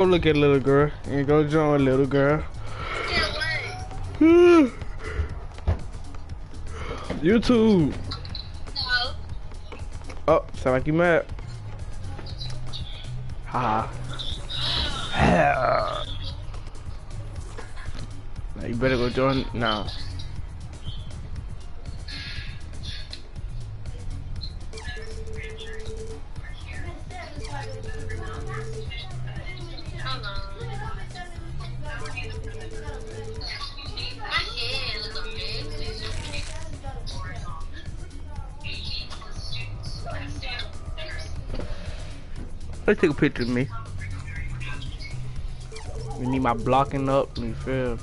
Go look at little girl and go join little girl. YouTube. No. Oh, sound like you mad. Haha. Now you better go join now. Let's take a picture of me. We need my blocking up, you feel?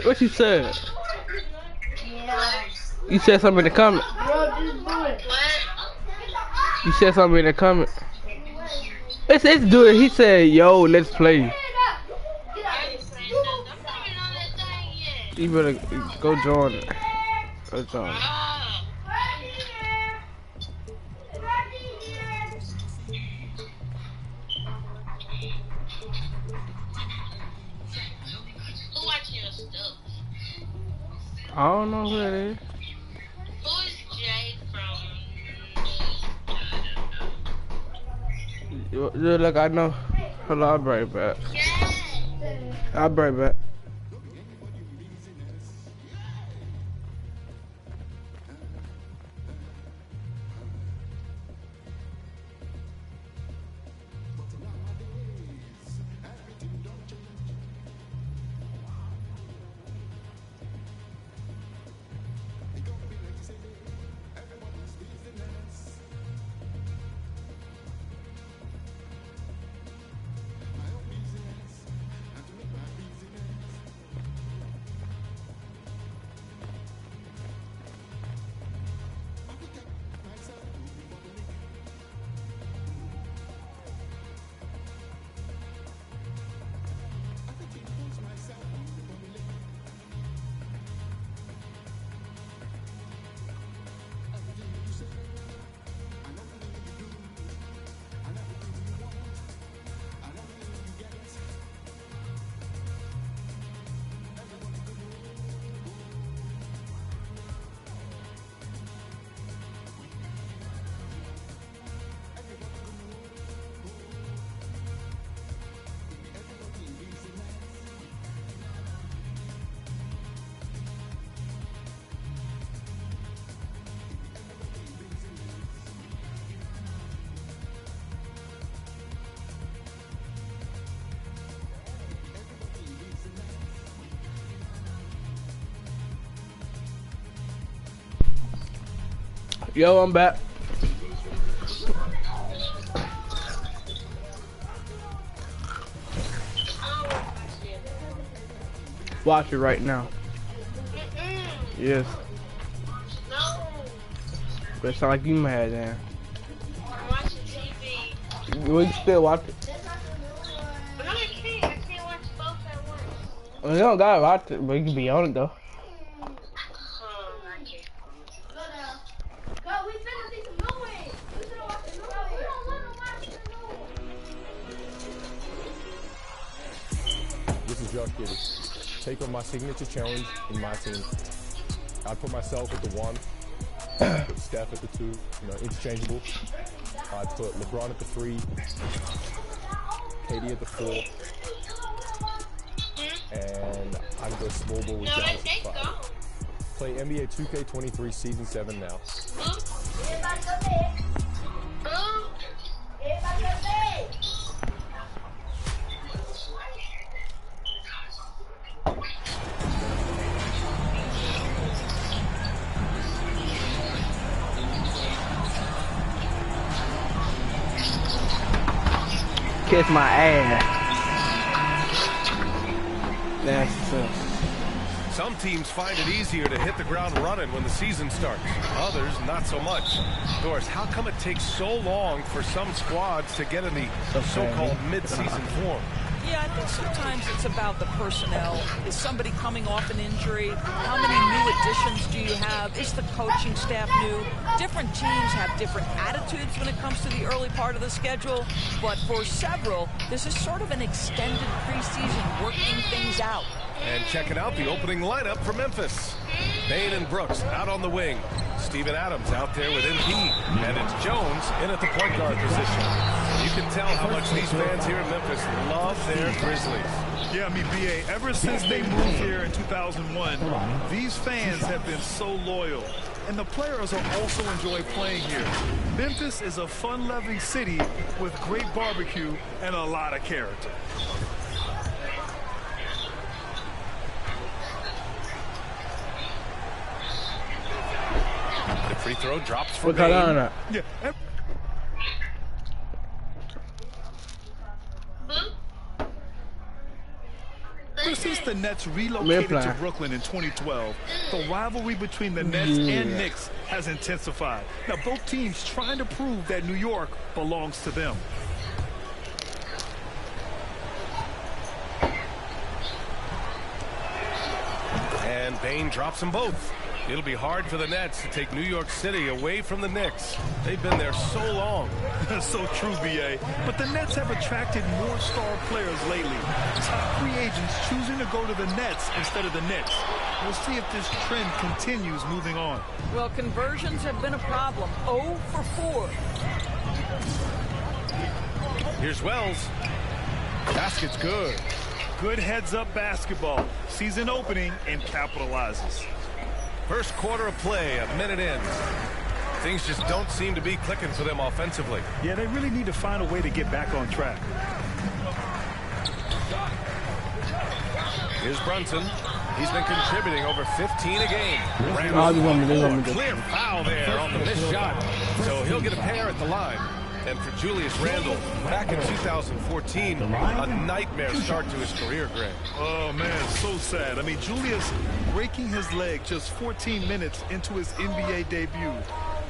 What you said? Yeah. You said something in the comment. What? You said something in the comment. Let's do it. He said, yo, let's play. You better go join it. Go join it. Who watching your stuff? I don't know who that is. Who is Jay from? Just like I know. Hold on, I'll bring it back. Yeah. I'll bring it back. Yo, I'm back. Watch it right now. Yes. No. But it sound like you mad then. I'm watching TV. We can still watch it. But no, I can't. I can't watch both at once. Well, you don't gotta watch it, but you can be on it though. I can't. This is Josh Giddey. Take on my signature challenge in my team. I'd put myself at the 1, put Steph at the 2, interchangeable. I'd put LeBron at the 3, KD at the 4, and I'd go small ball with Giannis at 5. Play NBA 2K23 Season 7 now. Kiss my ass. That's Some teams find it easier to hit the ground running when the season starts. Others, not so much. Doris, how come it takes so long for some squads to get in the so-called mid-season form? Yeah, I think sometimes it's about the personnel. Is somebody coming off an injury? How many new additions do you have? Is the coaching staff new? Different teams have different attitudes when it comes to the early part of the schedule. But for several, this is sort of an extended preseason working things out. And checking out the opening lineup for Memphis. Bane and Brooks out on the wing. Steven Adams out there with MP. And it's Jones in at the point guard position. You can tell how much these fans here in Memphis love their Grizzlies. Yeah, I mean, BA, ever since they moved here in 2001, these fans have been so loyal. And the players are also enjoy playing here. Memphis is a fun-loving city with great barbecue and a lot of character. The free throw drops for Bane. Yeah. Ever since the Nets relocated to Brooklyn in 2012, the rivalry between the Nets and Knicks has intensified. Now, both teams trying to prove that New York belongs to them. And Bane drops them both. It'll be hard for the Nets to take New York City away from the Knicks. They've been there so long. That's so true, BA. But the Nets have attracted more star players lately. Top free agents choosing to go to the Nets instead of the Knicks. We'll see if this trend continues moving on. Well, conversions have been a problem. 0 for 4. Here's Wells. Basket's good. Good heads-up basketball. Season opening and capitalizes. First quarter of play, a minute in. Things just don't seem to be clicking for them offensively. Yeah, they really need to find a way to get back on track. Here's Brunson. He's been contributing over 15 a game. Clear foul there on the missed shot. So he'll get a pair at the line. And for Julius Randle, back in 2014, a nightmare start to his career, Greg. Oh, man, so sad. I mean, Julius breaking his leg just 14 minutes into his NBA debut.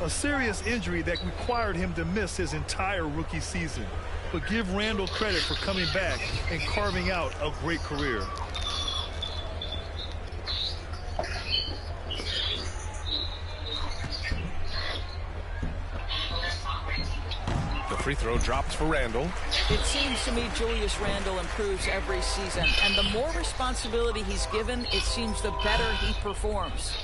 A serious injury that required him to miss his entire rookie season. But give Randle credit for coming back and carving out a great career. Free throw drops for Randle. It seems to me Julius Randle improves every season, and the more responsibility he's given, it seems the better he performs.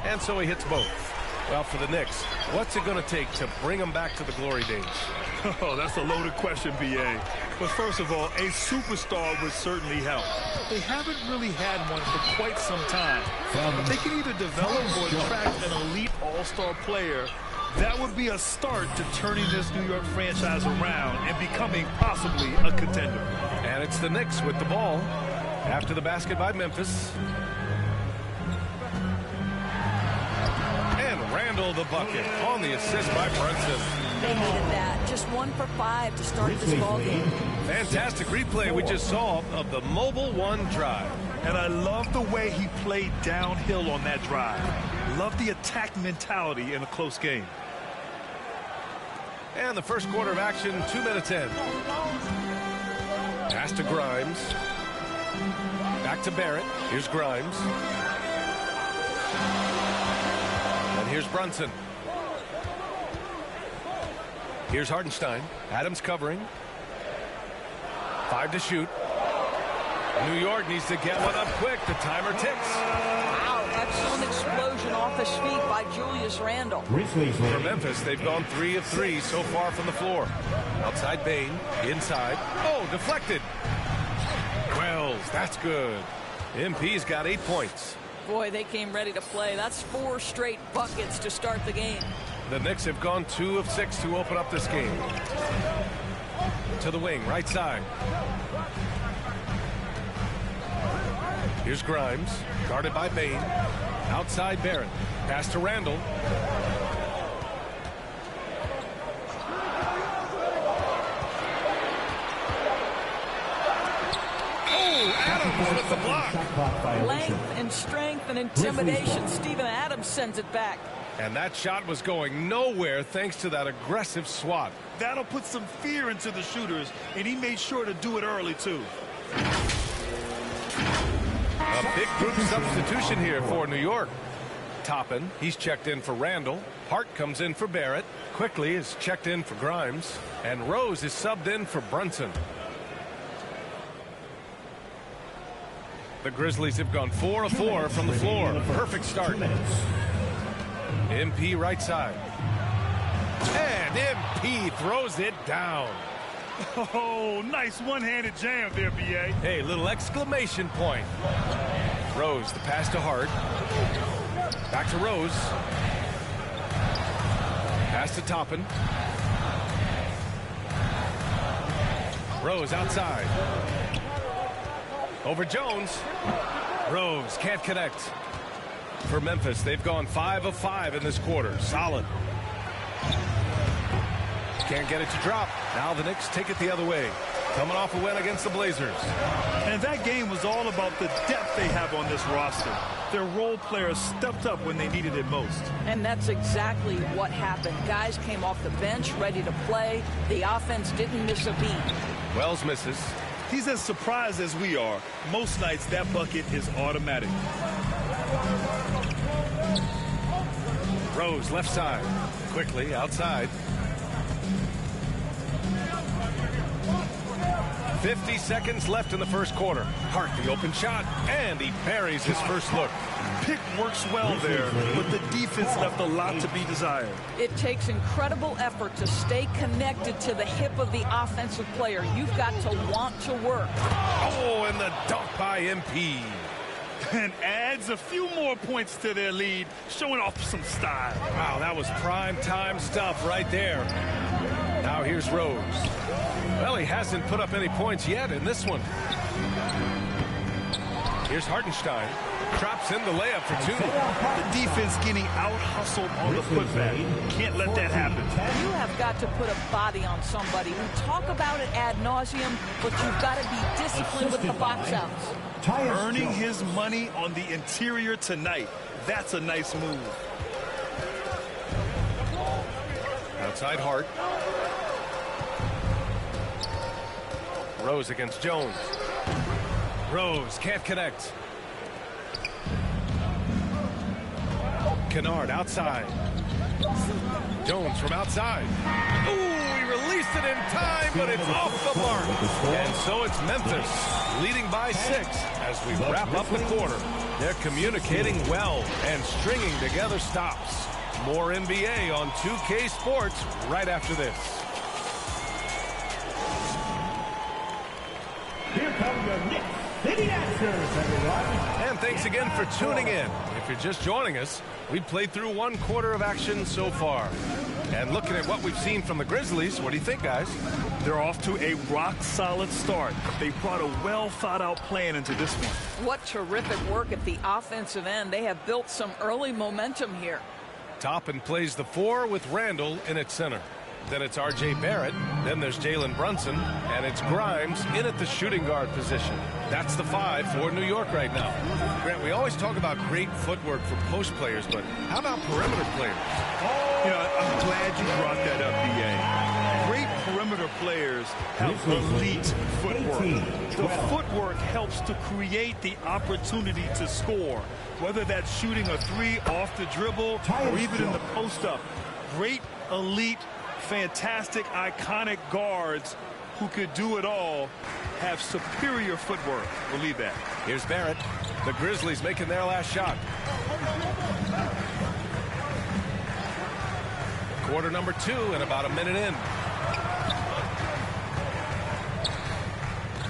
And so he hits both. Well, for the Knicks, what's it going to take to bring them back to the glory days? Oh, that's a loaded question, BA. But first of all, a superstar would certainly help. They haven't really had one for quite some time. If they can either develop or attract an elite all-star player, that would be a start to turning this New York franchise around and becoming possibly a contender. And it's the Knicks with the ball after the basket by Memphis. And Randle the bucket on the assist by Brunson. They needed that. Just 1 for 5 to start this ballgame. Fantastic replay we just saw of the Mobile One drive. And I love the way he played downhill on that drive. Love the attack mentality in a close game. And the first quarter of action, 2 minutes in. Pass to Grimes. Back to Barrett. Here's Grimes. here's Brunson. Here's Hartenstein. Adams covering. 5 to shoot. New York needs to get one up quick. The timer ticks. Wow, excellent explosion off his feet by Julius Randle. For Memphis, they've gone 3 of 3 so far from the floor. Outside Bane, inside. Oh, deflected. Wells, that's good. MP's got 8 points. Boy, they came ready to play. That's 4 straight buckets to start the game. The Knicks have gone 2 of 6 to open up this game. To the wing, right side. Here's Grimes, guarded by Bane. Outside Barrett. Pass to Randall. Oh, Adams with the block. Length and strength and intimidation. Steven Adams sends it back. And that shot was going nowhere thanks to that aggressive swat. That'll put some fear into the shooters, and he made sure to do it early, too. A big group substitution here for New York. Toppin, he's checked in for Randall. Hart comes in for Barrett. Quickly is checked in for Grimes. And Rose is subbed in for Brunson. The Grizzlies have gone 4 of 4 from the floor. Perfect start. MP right side. And MP throws it down. Oh, nice one-handed jam there, B.A. Hey, little exclamation point. Rose, the pass to Hart. Back to Rose. Pass to Toppin. Rose outside. Over Jones. Rose can't connect. For Memphis, they've gone 5 of 5 in this quarter. Solid. Can't get it to drop. Now the Knicks take it the other way. Coming off a win against the Blazers. And that game was all about the depth they have on this roster. Their role players stepped up when they needed it most. And that's exactly what happened. Guys came off the bench ready to play. The offense didn't miss a beat. Wells misses. He's as surprised as we are. Most nights that bucket is automatic. Rose left side. Quickly outside. 50 seconds left in the first quarter. Hart the open shot, and he buries his first look. Pick works well there, but the defense left a lot to be desired. It takes incredible effort to stay connected to the hip of the offensive player. You've got to want to work. Oh, and the dunk by MP. And adds a few more points to their lead, showing off some style. Wow, that was prime time stuff right there. Now here's Rose. Well, he hasn't put up any points yet in this one. Here's Hartenstein. Drops in the layup for 2. The defense getting out-hustled on the putback. Can't let that happen. You have got to put a body on somebody. We talk about it ad nauseum, but you've got to be disciplined with the box outs. Earning his money on the interior tonight. That's a nice move. Outside Hart. Rose against Jones. Rose can't connect. Kennard outside. Jones from outside. Ooh, he released it in time, but it's off the mark. And so it's Memphis leading by 6 as we wrap up the quarter. They're communicating well and stringing together stops. More NBA on 2K Sports right after this. Here come your Knicks City Answers, everyone. And thanks again for tuning in. If you're just joining us, we played through 1 quarter of action so far. And looking at what we've seen from the Grizzlies, what do you think, guys? They're off to a rock-solid start. They brought a well-thought-out plan into this one. What terrific work at the offensive end. They have built some early momentum here. Toppin plays the 4 with Randall in its center. Then it's R.J. Barrett. Then there's Jalen Brunson. And it's Grimes in at the shooting guard position. That's the 5 for New York right now. Grant, we always talk about great footwork for post players, but how about perimeter players? You know, I'm glad you brought that up, B.A. Great perimeter players have elite footwork. The footwork helps to create the opportunity to score, whether that's shooting a three off the dribble or even in the post-up. Great, elite, fantastic, iconic guards who could do it all have superior footwork. Believe that. Here's Barrett. The Grizzlies making their last shot. Quarter number 2 and about a minute in.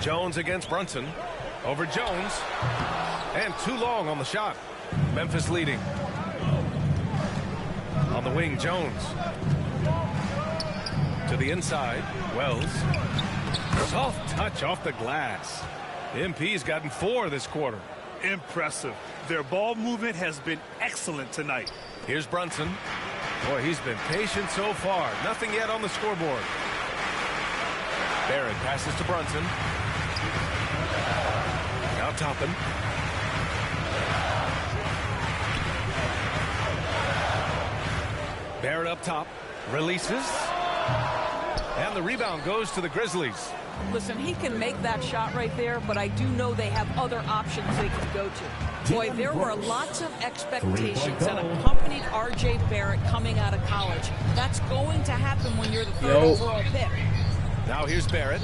Jones against Brunson. Over Jones. And too long on the shot. Memphis leading. On the wing, Jones. To the inside, Wells. Soft touch off the glass. MP's gotten 4 this quarter. Impressive. Their ball movement has been excellent tonight. Here's Brunson. Boy, he's been patient so far. Nothing yet on the scoreboard. Barrett passes to Brunson. Now Toppin. Barrett up top. Releases. And the rebound goes to the Grizzlies. Listen, he can make that shot right there, but I do know they have other options they can go to. Boy, there were lots of expectations that accompanied R.J. Barrett coming out of college. That's going to happen when you're the third overall pick. Now here's Barrett.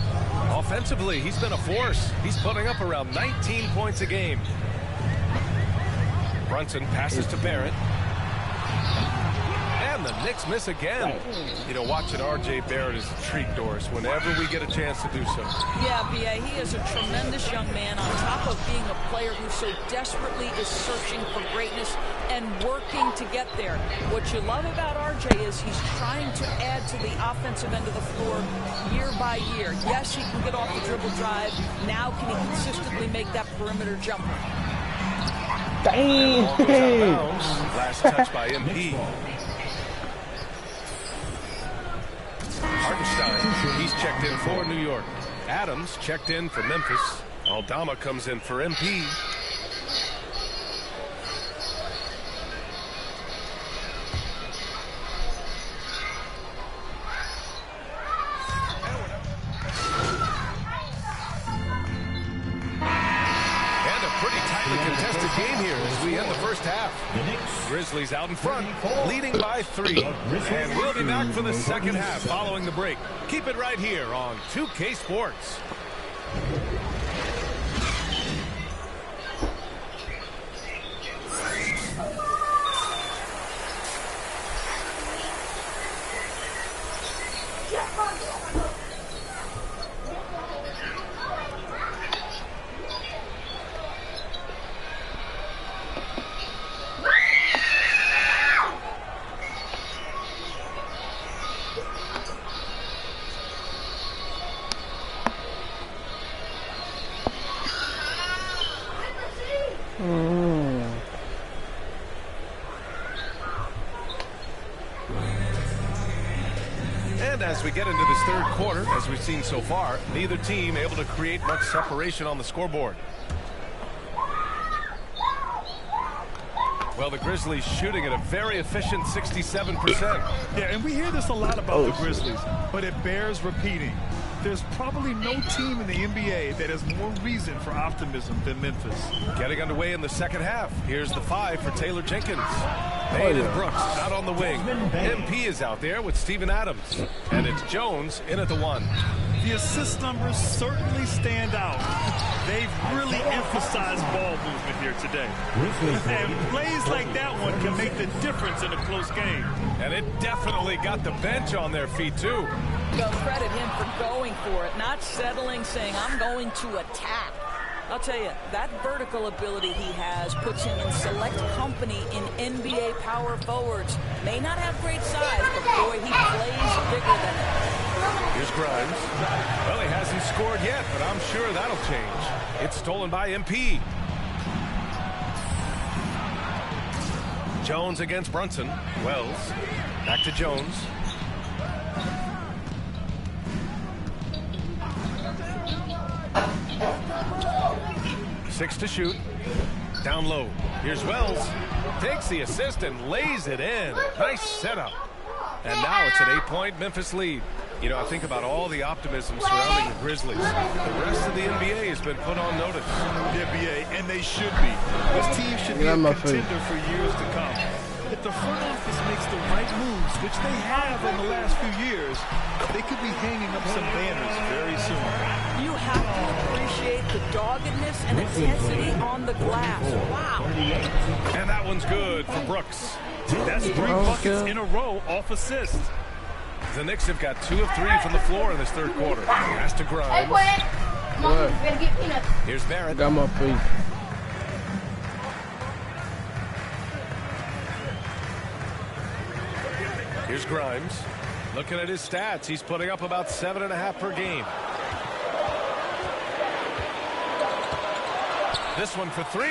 Offensively, he's been a force. He's putting up around 19 points a game. Brunson passes to Barrett. And the Knicks miss again. You know, watching R.J. Barrett is a treat, Doris, whenever we get a chance to do so. Yeah, B.A., he is a tremendous young man on top of being a player who so desperately is searching for greatness and working to get there. What you love about R.J. is he's trying to add to the offensive end of the floor year by year. Yes, he can get off the dribble drive. Now can he consistently make that perimeter jumper? Dang! Last touch by MP. Hartenstein, he's checked in for New York. Adams checked in for Memphis. Aldama comes in for MP. And a pretty tightly contested game here as we end the first half. Grizzlies out in front, leading by 3. And we'll be back for the second half following the break. Keep it right here on 2K Sports. And as we get into this third quarter, as we've seen so far, neither team able to create much separation on the scoreboard. Well, the Grizzlies shooting at a very efficient 67%. Yeah, and we hear this a lot about the Grizzlies, but it bears repeating. There's probably no team in the NBA that has more reason for optimism than Memphis. Getting underway in the second half. Here's the 5 for Taylor Jenkins. Bane and Brooks out on the wing. MP is out there with Steven Adams. And it's Jones in at the 1. The assist numbers certainly stand out. They've really emphasized ball movement here today. And plays like that one can make the difference in a close game. And it definitely got the bench on their feet, too. Well, credit him for going for it, not settling, saying, I'm going to attack. I'll tell you, that vertical ability he has puts him in select company in NBA power forwards. May not have great size, but boy, he plays bigger than it. Here's Grimes. Well, he hasn't scored yet, but I'm sure that'll change. It's stolen by MP. Jones against Brunson. Wells. Back to Jones. Six to shoot. Down low. Here's Wells. Takes the assist and lays it in. Nice setup. And now it's an 8-point Memphis lead. You know, I think about all the optimism surrounding the Grizzlies. The rest of the NBA has been put on notice. The NBA, and they should be. This team should be a contender for years to come. If the front office makes the right moves, which they have in the last few years, they could be hanging up some banners very soon. You have to appreciate the doggedness and intensity on the glass. Wow. And that one's good for Brooks. That's 3 buckets in a row off assist. The Knicks have got 2 of 3 from the floor in this third quarter. Pass to Grimes. Here's Barrett. Got my feet. Here's Grimes. Looking at his stats, he's putting up about 7.5 per game. This one for 3.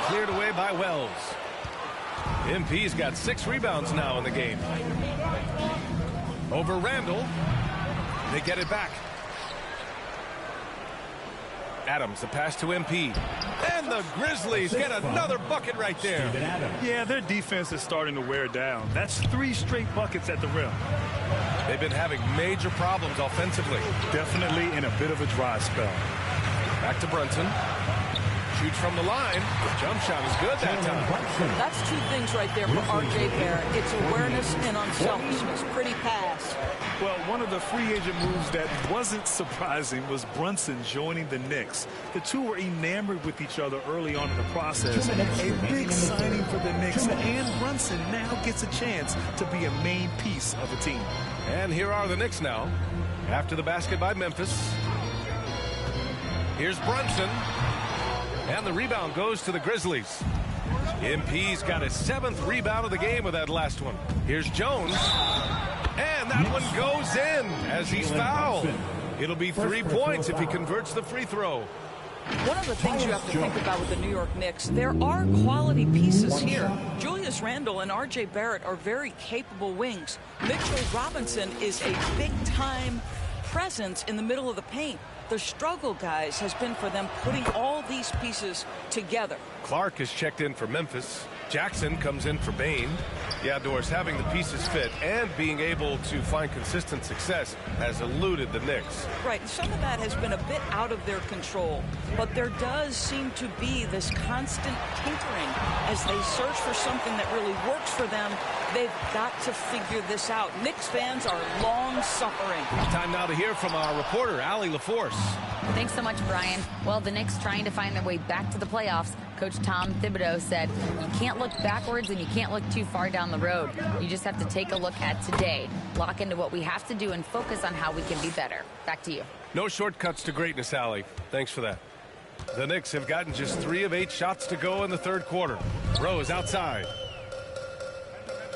Cleared away by Wells. MP's got 6 rebounds now in the game. Over Randall. They get it back. Adams, the pass to MP. And the Grizzlies get another bucket right there. Yeah, their defense is starting to wear down. That's 3 straight buckets at the rim. They've been having major problems offensively. Definitely in a bit of a dry spell. Back to Brunson. Shoots from the line. Jump shot is good that time. That's 2 things right there for R.J. Barrett. It's awareness and unselfishness. Pretty pass. Well, one of the free agent moves that wasn't surprising was Brunson joining the Knicks. The two were enamored with each other early on in the process. A big signing for the Knicks, and Brunson now gets a chance to be a main piece of a team. And here are the Knicks now. After the basket by Memphis. Here's Brunson. And the rebound goes to the Grizzlies. MP's got his 7th rebound of the game with that last one. Here's Jones. And that one goes in as he's fouled. It'll be 3 points if he converts the free throw. One of the things you have to think about with the New York Knicks, there are quality pieces here. Julius Randle and R.J. Barrett are very capable wings. Mitchell Robinson is a big-time presence in the middle of the paint. The struggle, guys, has been for them putting all these pieces together. Clark is checked in for Memphis. Jackson comes in for Bain. Yeah, Doris, having the pieces fit and being able to find consistent success has eluded the Knicks. Right, some of that has been a bit out of their control, but there does seem to be this constant tinkering as they search for something that really works for them. They've got to figure this out. Knicks fans are long-suffering. Time now to hear from our reporter, Allie LaForce. Thanks so much, Brian. Well, the Knicks trying to find their way back to the playoffs. Coach Tom Thibodeau said, you can't look backwards and you can't look too far down the road. You just have to take a look at today, lock into what we have to do, and focus on how we can be better. Back to you. No shortcuts to greatness, Allie. Thanks for that. The Knicks have gotten just 3 of 8 shots to go in the third quarter. Rose outside.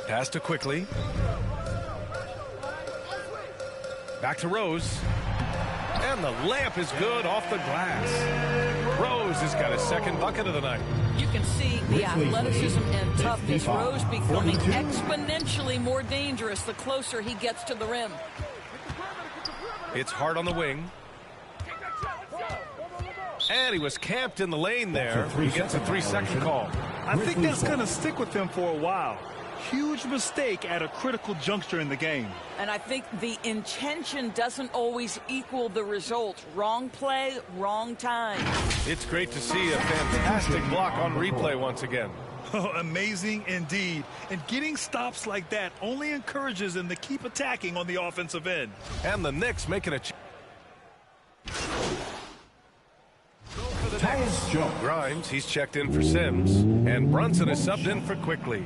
Pass to Quickly. Back to Rose. And the layup is good off the glass. Rose has got his 2nd bucket of the night. You can see the athleticism and toughness. Rose becoming exponentially more dangerous the closer he gets to the rim. It's Hart on the wing. And he was camped in the lane there. He gets a 3-second call. I think that's going to stick with him for a while. Huge mistake at a critical juncture in the game. And I think the intention doesn't always equal the result. Wrong play, wrong time. It's great to see a fantastic block on replay once again. Oh, amazing indeed. And getting stops like that only encourages them to keep attacking on the offensive end. And the Knicks making a Grimes, he's checked in for Sims. And Brunson is subbed in for Quickly.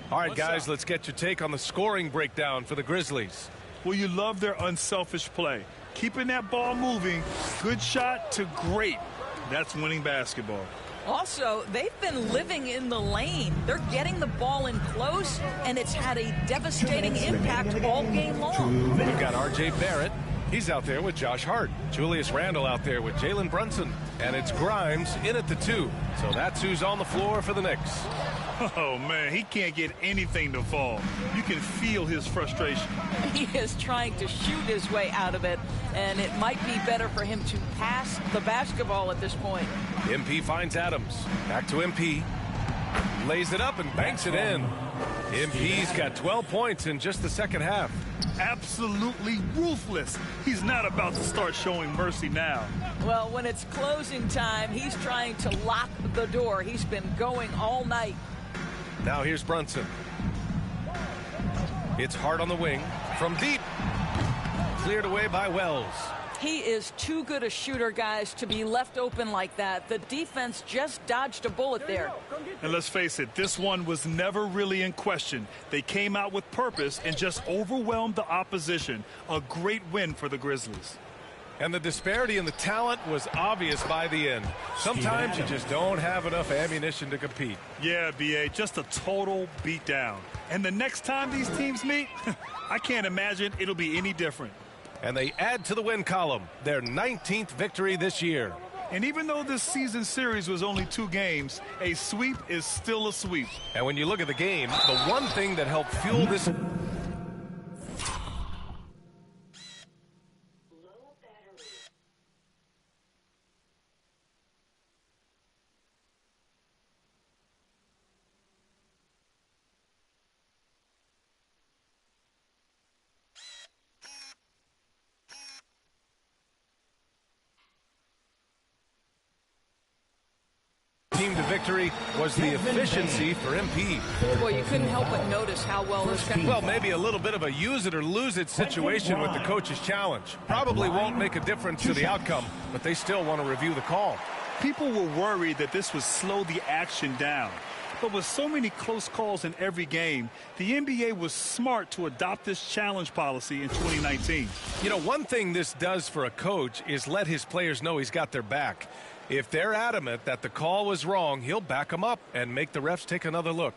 All right, guys, let's get your take on the scoring breakdown for the Grizzlies. Well, you love their unselfish play. Keeping that ball moving, good shot to great. That's winning basketball. Also, they've been living in the lane. They're getting the ball in close, and it's had a devastating impact all game long. We've got R.J. Barrett. He's out there with Josh Hart. Julius Randle out there with Jalen Brunson. And it's Grimes in at the 2. So that's who's on the floor for the Knicks. Oh, man, he can't get anything to fall. You can feel his frustration. He is trying to shoot his way out of it, and it might be better for him to pass the basketball at this point. MP finds Adams. Back to MP. Lays it up and banks it in. MP's got 12 points in just the second half. Absolutely ruthless. He's not about to start showing mercy now. Well, when it's closing time, he's trying to lock the door. He's been going all night. Now here's Brunson. It's hard on the wing. From deep. Cleared away by Wells. He is too good a shooter, guys, to be left open like that. The defense just dodged a bullet there. And let's face it, this one was never really in question. They came out with purpose and just overwhelmed the opposition. A great win for the Grizzlies. And the disparity in the talent was obvious by the end. Sometimes you just don't have enough ammunition to compete. Yeah, B.A., just a total beatdown. And the next time these teams meet, I can't imagine it'll be any different. And they add to the win column, their 19th victory this year. And even though this season series was only 2 games, a sweep is still a sweep. And when you look at the game, the one thing that helped fuel this... team to victory was the efficiency for MP. Boy, you couldn't help but notice how well this guy... Well, maybe a little bit of a use it or lose it situation with the coach's challenge. Probably won't make a difference to the outcome, but they still want to review the call. People were worried that this would slow the action down. But with so many close calls in every game, the NBA was smart to adopt this challenge policy in 2019. You know, one thing this does for a coach is let his players know he's got their back. If they're adamant that the call was wrong, he'll back them up and make the refs take another look.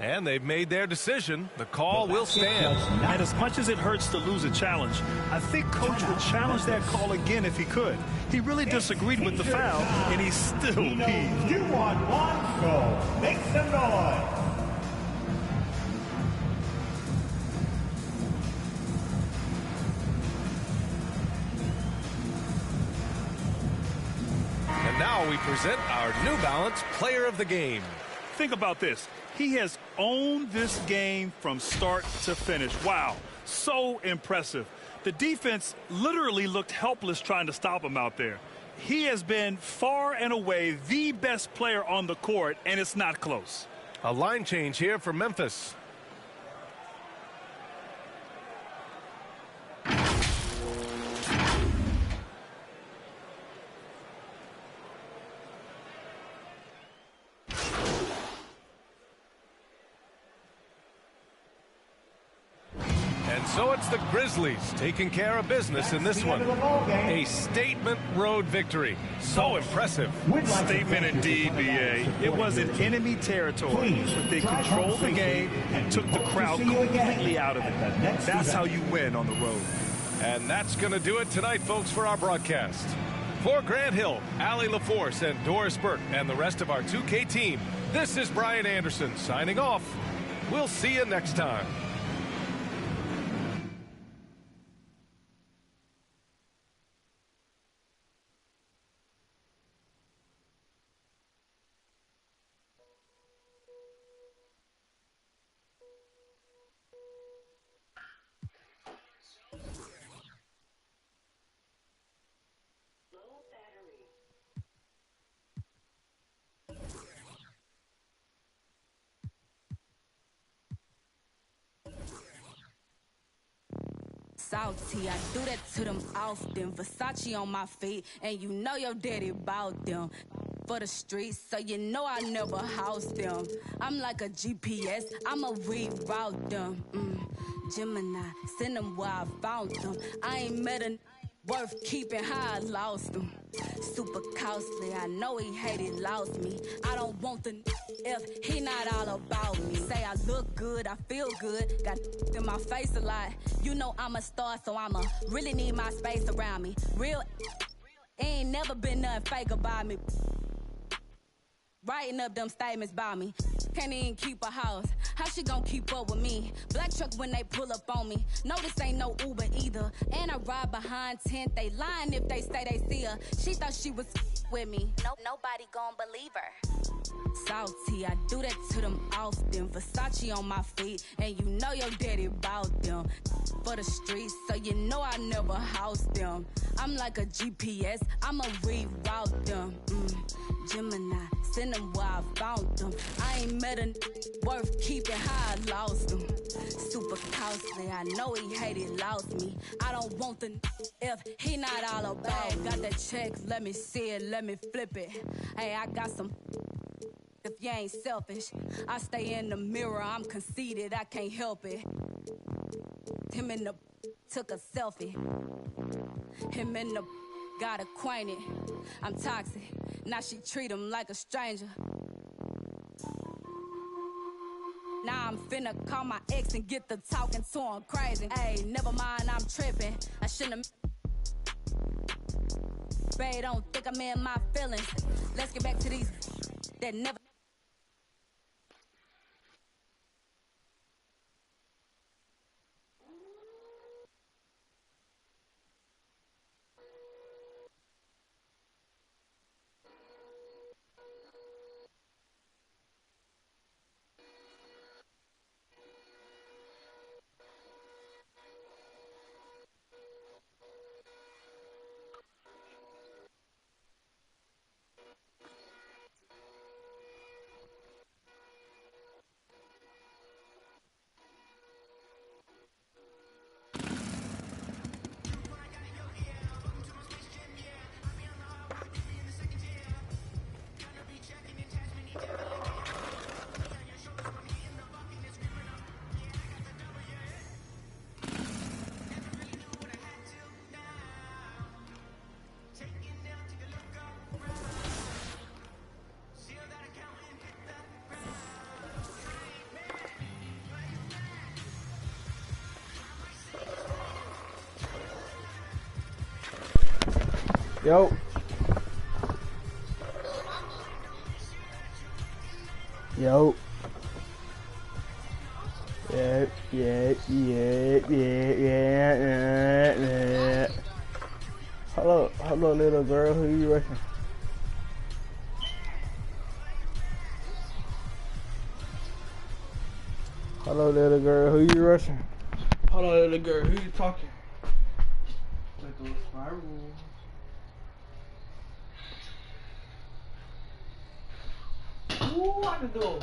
And they've made their decision. The call will stand. And as much as it hurts to lose a challenge, I think Coach would challenge that call again if he could. He really disagreed with the foul, and he's still peeved. You want one? Go. Make some noise. And now we present our New Balance Player of the Game. Think about this. He has owned this game from start to finish. Wow, so impressive. The defense literally looked helpless trying to stop him out there. He has been far and away the best player on the court, and it's not close. A line change here for Memphis. So it's the Grizzlies taking care of business in this one. A statement road victory. So impressive. Statement indeed, B.A. It was in enemy territory, but they controlled the game and took the crowd completely out of it. That's how you win on the road. And that's going to do it tonight, folks, for our broadcast. For Grant Hill, Allie LaForce, and Doris Burke, and the rest of our 2K team, this is Brian Anderson signing off. We'll see you next time. Salty, I do that to them often. Versace on my feet, and you know your daddy bought them for the streets, so you know I never house them. I'm like a GPS, I'ma reroute them. Gemini, send them where I found them. I ain't met a worth keeping how I lost them. Super costly, I know he hated, lost me. I don't want the if he not all about me. Say I look good, I feel good. Got in my face a lot. You know I'm a star, so I'ma really need my space around me. Real ain't never been nothing fake about me. writing up them statements by me. Can't even keep a house. How she gon' keep up with me? Black truck when they pull up on me. No, this ain't no Uber either. And I ride behind tent. They lying if they say they see her. She thought she was with me. Nope, nobody gon' believe her. Salty, I do that to them often. Versace on my feet, and you know your daddy bout them. For the streets, so you know I never house them. I'm like a GPS, I'ma reroute them. Gemini, send them where I found them. I ain't met a worth keeping how I lost them. Super costly, I know he hated, lost me. I don't want the if he not all about. Got that check, let me see it, let me flip it. Hey, I got some. If you ain't selfish, I stay in the mirror, I'm conceited, I can't help it. Him and the took a selfie. Him and the got acquainted. I'm toxic, now she treat him like a stranger. Now I'm finna call my ex and get the talking to him crazy. Hey, never mind, I'm tripping. I shouldn't have. Babe, don't think I'm in my feelings. Let's get back to these that never. Yo. Yo. Yeah. Hello, little girl. Who you rushing? Hello, little girl. Who you rushing? Hello, little girl. Who you talking? Like those spiral. Ooh, I can go.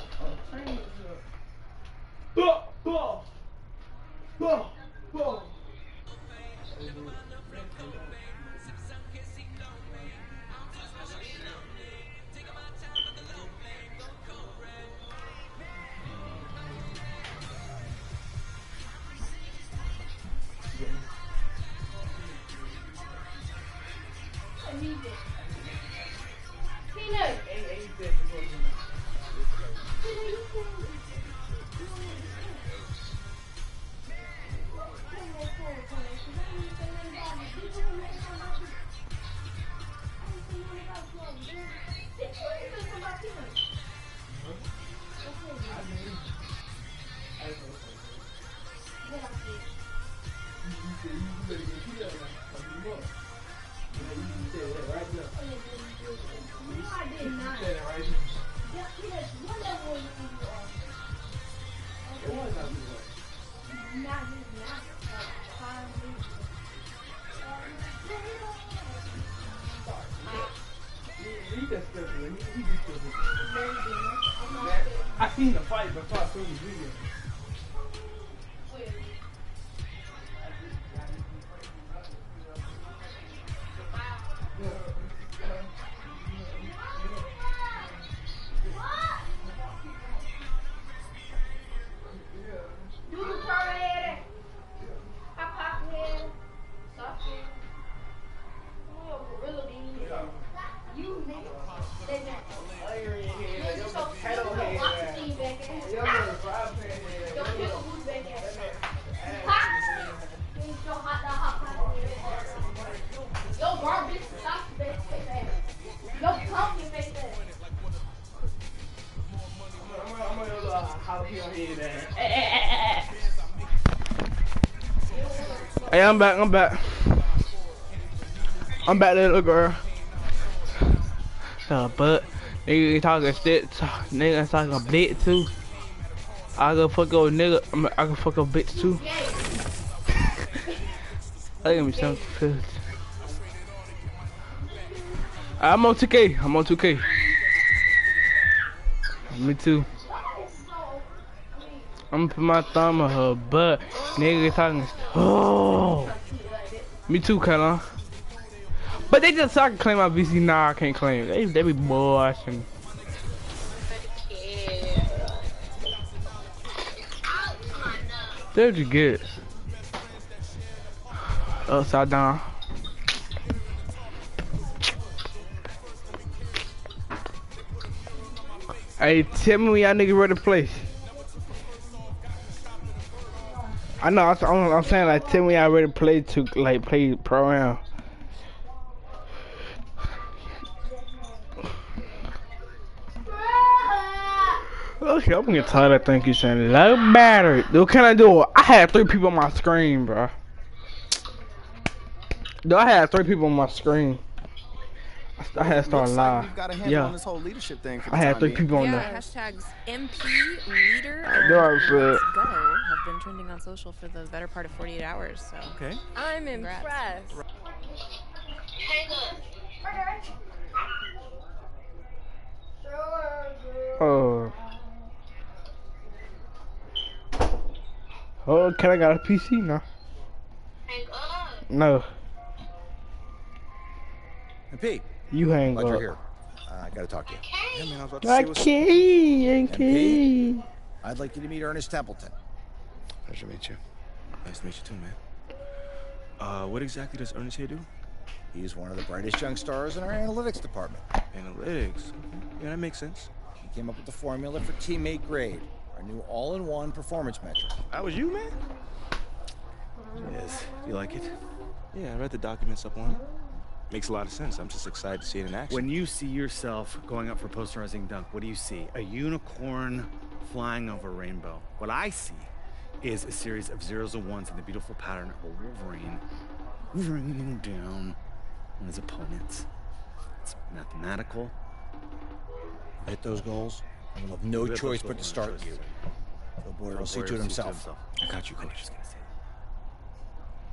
I seen the fight before I saw the video. You Hey, I'm back. I'm back, little girl. But nigga talking shit. Nigga talking a bitch too. I go fuck a nigga. I can fuck a bitch too. I give me some food. I'm on 2K. I'm on 2K. Me too. I'm gonna put my thumb on her butt. Nigga talking. Oh. Me too, Kyle. But they just so I can claim my VC. Nah, I can't claim. They be bullshitting. There's you get. Upside down. Hey, tell me when y'all niggas ready to play. I know. I'm saying like, tell me y'all ready to play to like play pro round. Okay, I'm gonna tell that thing you saying low battery. What can I do? I had 3 people on my screen, bro. Dude, I had 3 people on my screen. I had to start live. Yeah. On this whole leadership thing for I had 3 people on there. Hashtags MP leader Let's go have been trending on social for the better part of 48 hours. So okay. I'm impressed. Oh, can I got a PC now? No. Hey, Pete. You hang up. You're here. I gotta talk to you. Yeah, man, I was about to say MP. I'd like you to meet Ernest Templeton. Pleasure to meet you. Nice to meet you too, man. What exactly does Ernest here do? He's one of the brightest young stars in our analytics department. Analytics? Yeah, that makes sense. He came up with the formula for teammate grade, our new all-in-one performance metric. That was you, man? Yes. You like it? Yeah, I read the documents up on it. Makes a lot of sense. I'm just excited to see it in action. When you see yourself going up for posterizing dunk, what do you see? A unicorn flying over a rainbow. What I see is a series of zeros and ones in the beautiful pattern of a Wolverine raining down on his opponents. It's mathematical. Hit those goals, and we'll have no choice but to start you. The boy will see to it himself. I got you, coach.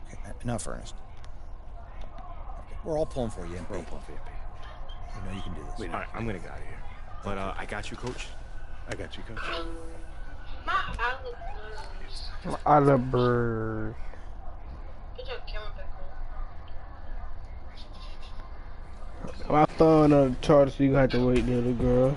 Okay, enough, Ernest. We're all pulling for you, MP. We're all pulling for you, MP. You know you can do this. Wait, all right, I'm gonna get out of here. But I got you, coach. I got you, coach. I love bird. My phone on the charger, so you got to wait, little girl.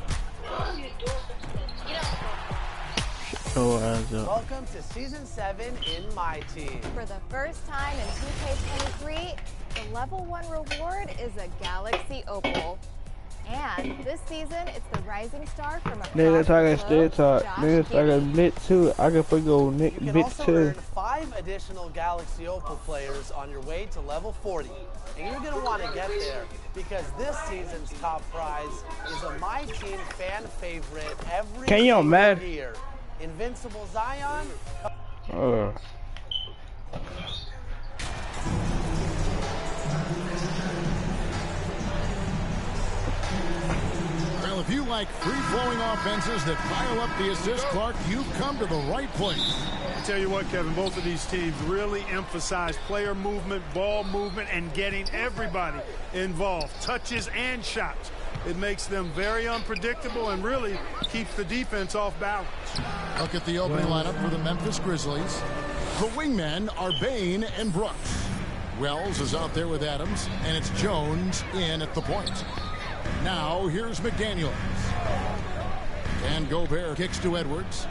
Welcome to Season 7 in My Team. For the first time in 2K23, the Level 1 reward is a Galaxy Opal. And this season, it's the rising star from across Niggas talking the straight talk. Niggas talking bit too. I can put go Nick bit too. You can also earn 5 additional Galaxy Opal players on your way to level 40. And you're going to want to get there because this season's top prize is a My Team fan favorite every year. Invincible Zion. Well, if you like free-flowing offenses that pile up the assist clock, you've come to the right place. I tell you what, Kevin, both of these teams really emphasize player movement, ball movement, and getting everybody involved, touches and shots. It makes them very unpredictable and really keeps the defense off balance. Look at the opening lineup for the Memphis Grizzlies. The wingmen are Bane and Brooks. Wells is out there with Adams, and it's Jones in at the point. Now, here's McDaniels. And Gobert kicks to Edwards.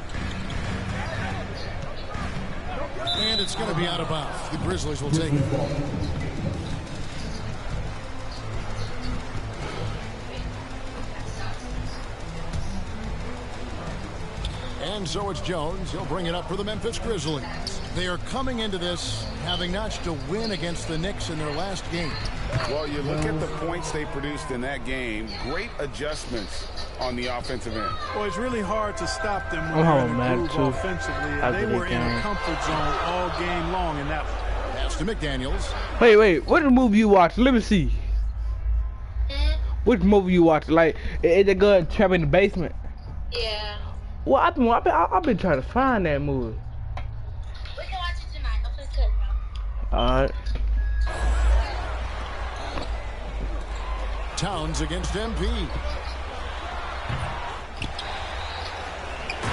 And it's going to be out of bounds. The Grizzlies will take the ball. And so it's Jones. He'll bring it up for the Memphis Grizzlies. They are coming into this having notched a win against the Knicks in their last game. Well, you look at the points they produced in that game. Great adjustments on the offensive end. Well, it's really hard to stop them when they're in the groove offensively. And they were in a comfort zone all game long in that one. Pass to McDaniels. Wait. What movie you watch? Let me see. Which movie you watch? Like, is it good? Trap in the basement. Yeah. Well, I've been trying to find that movie. We can watch it tonight. I'll play it. Alright. Towns against MP.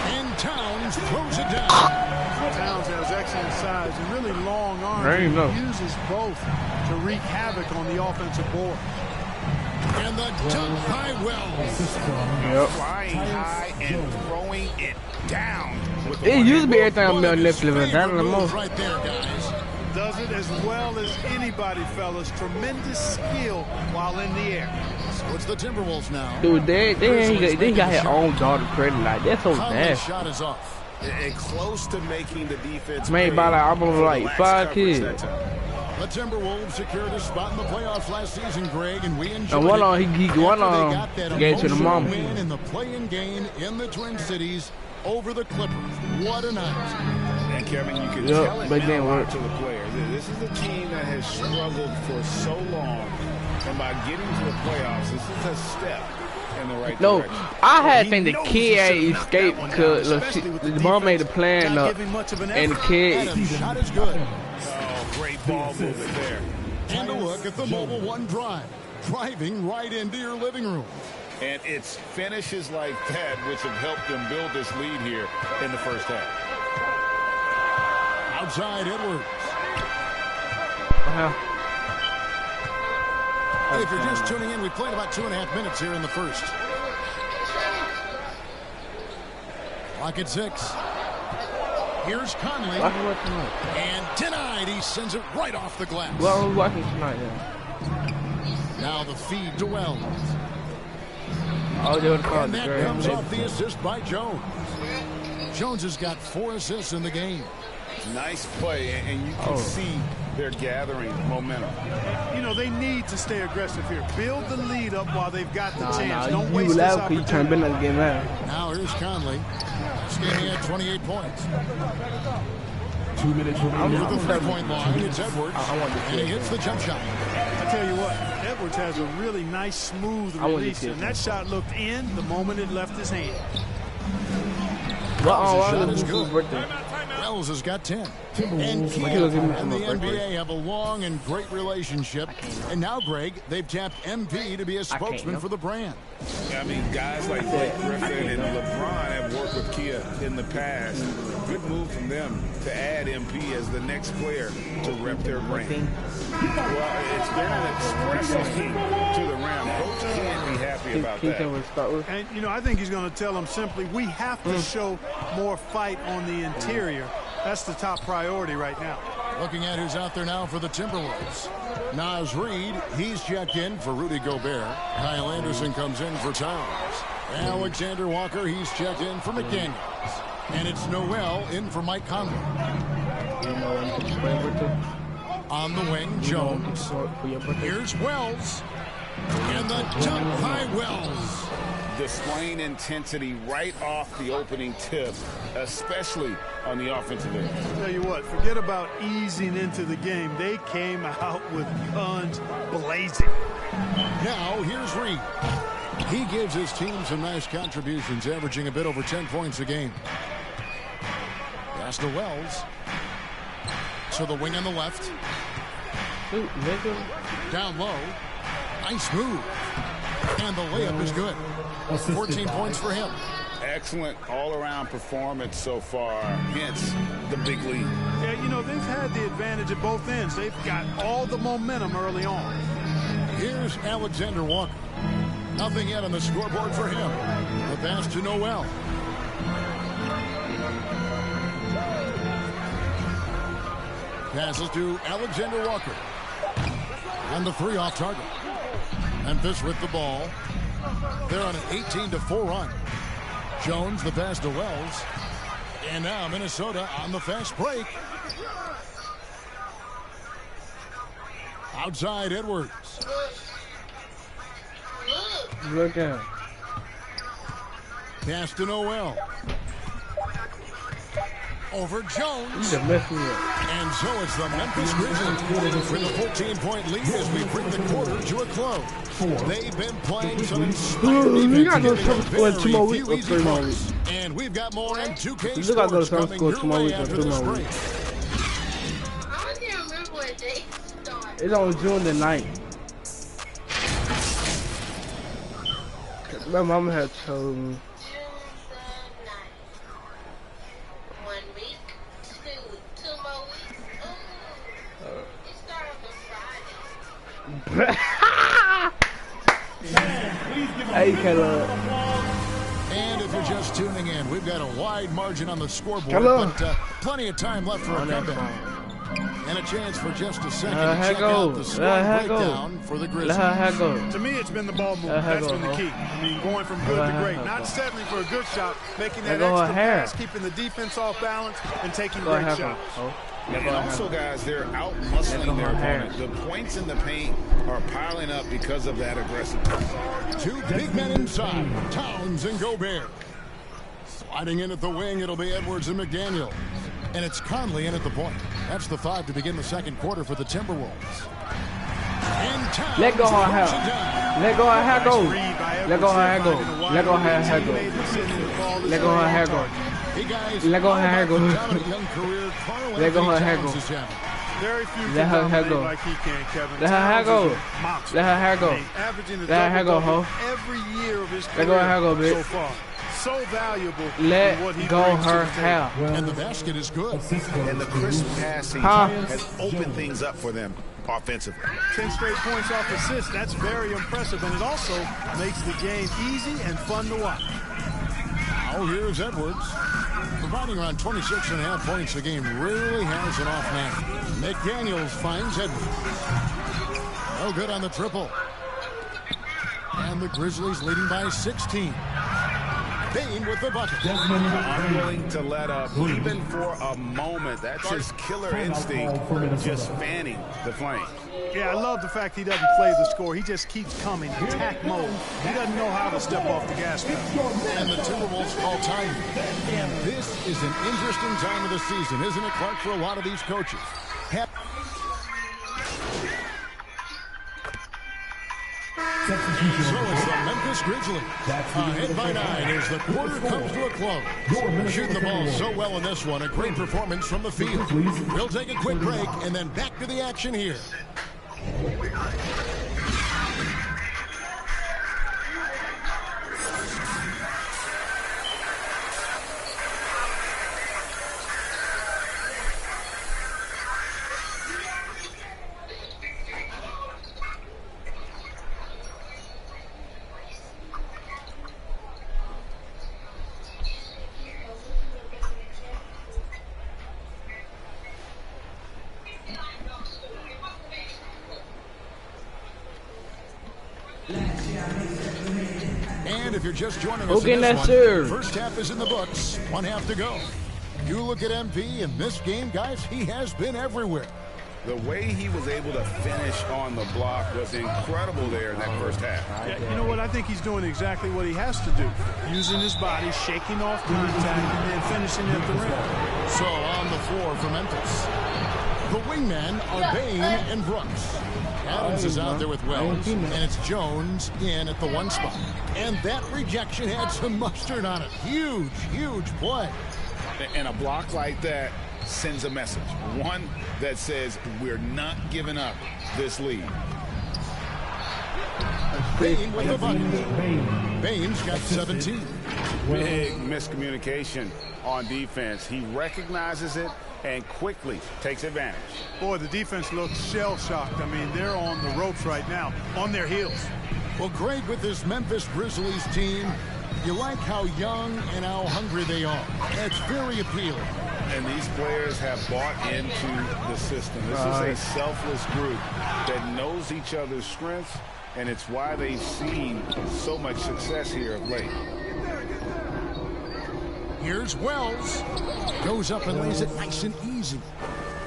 And Towns throws it down. Towns has excellent size and really long arms. There you go. He uses both to wreak havoc on the offensive board. And the dunk by Wells. Yep. Flying high and throwing it down. It used to be everything on Netflix, but that the most. Right there, guys. Does it as well as anybody, fellas. Tremendous skill while in the air. So it's the Timberwolves now. Dude, they got his own daughter credit. Like, that's so Conley's nasty. shot is off. And close to making the defense. Made by like almost like 5 kids. The Timberwolves secured a spot in the playoffs last season, Greg, and we enjoyed And one it. on one on gave it to the mom. Win in the play-in game in the Twin Cities over the Clippers. What a night! And Kevin, you can Yep, tell it but meant then a lot work. to the players. This is a team that has struggled for so long, and by getting to the playoffs, this is a step in the right No, direction. I had think the kid had escaped because the mom made a plan up, and the kid. Adams' shot is good. Oh, great ball movement there. And a look at the Mobile One drive, driving right into your living room. And it's finishes like that which have helped them build this lead here in the first half. Outside Edwards. If you're just tuning in, we played about 2.5 minutes here in the first. Clock at 6. Here's Conley. And denied. He sends it right off the glass. Well, we're watching tonight, yeah. Now the feed to Wells. Oh, they would call And it that great. comes off the assist by Jones. Jones has got 4 assists in the game. Nice play, and you can see they're gathering momentum. You know, they need to stay aggressive here. Build the lead up while they've got the chance. Don't you waste this loud because you trying to opportunity. bend on the game now. Now here's Conley. This game he had 28 points. 2 minutes remaining. Near the 3-point line, it's Edwards. And he hits the jump shot. I tell you what, Edwards has a really nice, smooth release, and that shot looked in the moment it left his hand. Wells' shot is good. Wells has got 10. And Keith and the NBA have a long and great relationship. And now, Greg, they've tapped MP to be a spokesman for the brand. I mean, guys like Blake Griffin and LeBron have worked with Kia in the past. Good move from them to add MP as the next player to rep their brand. Well, it's been an expressive team to the rim. Coach can't be happy about that. And, you know, I think he's going to tell them simply, we have to show more fight on the interior. That's the top priority right now. Looking at who's out there now for the Timberwolves. Naz Reid, he's checked in for Rudy Gobert. Kyle Anderson comes in for Towns. Alexander Walker, he's checked in for McDaniels. And it's Noel in for Mike Conley. On the wing, Jones. Here's Wells. And the dunk by Wells. Displaying intensity right off the opening tip, especially on the offensive end. Tell you what, forget about easing into the game. They came out with guns blazing. Now, here's Reid. He gives his team some nice contributions, averaging a bit over 10 points a game. Pass to Wells. To the wing on the left. Down low. Nice move. And the layup is good. 14 points for him. Excellent all-around performance so far, hence the big lead. Yeah, you know, they've had the advantage at both ends. They've got all the momentum early on. Here's Alexander Walker. Nothing yet on the scoreboard for him. The pass to Noel. Passes to Alexander Walker. And the 3 off target. Memphis with the ball. They're on an 18-4 run. Jones, the pass to Wells. And now Minnesota on the fast break. Outside Edwards. Look out. Pass to Noel. over Jones. You messed me up. And so it's the Memphis Grizzlies with a 14-point lead as we bring the quarter to a close. They've been playing some inspiring We gotta go to defense, summer school in 2 more weeks or 3 more weeks. and we've got more on 2K We gotta go to Sports summer coming school your 2 more way weeks or after 3 this more break. weeks. I can't remember what day it started. It's on June the 9th. My mama had told me. Hey, Caleb. And if you're just tuning in, we've got a wide margin on the scoreboard, Hello. but plenty of time left for a comeback. And a chance for just a second Let to her check go. out the score Let her go. breakdown for the Grizzlies. Let her go. To me, it's been the ball movement. Let her That's go, been the ho. key. I mean, going from good Let to her great. go. Not settling for a good shot, making Let that go her extra hair. pass, keeping the defense off balance, and taking Let her great go. shots. Oh. And also, guys, they're out-muscling their opponent. The points in the paint are piling up because of that aggressiveness. Two big men inside, Towns and Gobert. Sliding in at the wing, it'll be Edwards and McDaniel. And it's Conley in at the point. That's the 5 to begin the second quarter for the Timberwolves. And Towns Let go her hair. knocks it down. Let go her hair go. Let go her hair go. Let go her hair go. Let go her hair go. Hey guys, Let go her hair go. dominant young career Karl Let go her Anthony hair Towns go. is having. Very few Let can her hair dominate go. like he can, Kevin. Let her hair Towns go. is a monster. Let her hair go. I mean, averaging a Let her hair go, double-double ho. every year of his Let career go her hair go, bitch. so far. So valuable. Let in what he go brings to her the table. hair. And the basket is good. And the crisp passing Huh? has opened things up for them offensively. 10 straight points off assists. That's very impressive, and it also makes the game easy and fun to watch. Now here's Edwards. Providing around 26.5 points a game, rarely has an off night. McDaniels finds Edwards. No good on the triple. And the Grizzlies leading by 16. Bane with the bucket. Unwilling to let up, even for a moment. That's his killer instinct, just fanning the flame. Yeah, I love the fact he doesn't play the score. He just keeps coming, attack mode. He doesn't know how to step off the gas pedal. And the Timberwolves call time. This is an interesting time of the season, isn't it, Clark, for a lot of these coaches? So it's the Memphis Grizzlies. Ahead by 9 as the quarter comes to a close. Shooting the ball so well in this one. A great performance from the field. We'll take a quick break and then back to the action here. And if you're just joining us in this one, first half is in the books. 1 half to go. You look at MP in this game, guys, he has been everywhere. The way he was able to finish on the block was incredible there in that first half. Yeah, you know what? I think he's doing exactly what he has to do. Using his body, shaking off contact, and then finishing at the rim. So on the floor for Memphis, the wingmen are Bane and Brooks. Adams is out there with Wells, and it's Jones in at the 1 spot. And that rejection had some mustard on it. Huge, huge play. And a block like that sends a message. One that says we're not giving up this lead. Bane with the bucket. Bane's got 17. Big miscommunication on defense. He recognizes it and quickly takes advantage. Boy, the defense looks shell-shocked. I mean, they're on the ropes right now, on their heels. Well, Greg, with this Memphis Grizzlies team, you like how young and how hungry they are. That's very appealing. And these players have bought into the system. This is a selfless group that knows each other's strengths, and it's why they've seen so much success here of late. Here's Wells. Goes up and lays it nice and easy.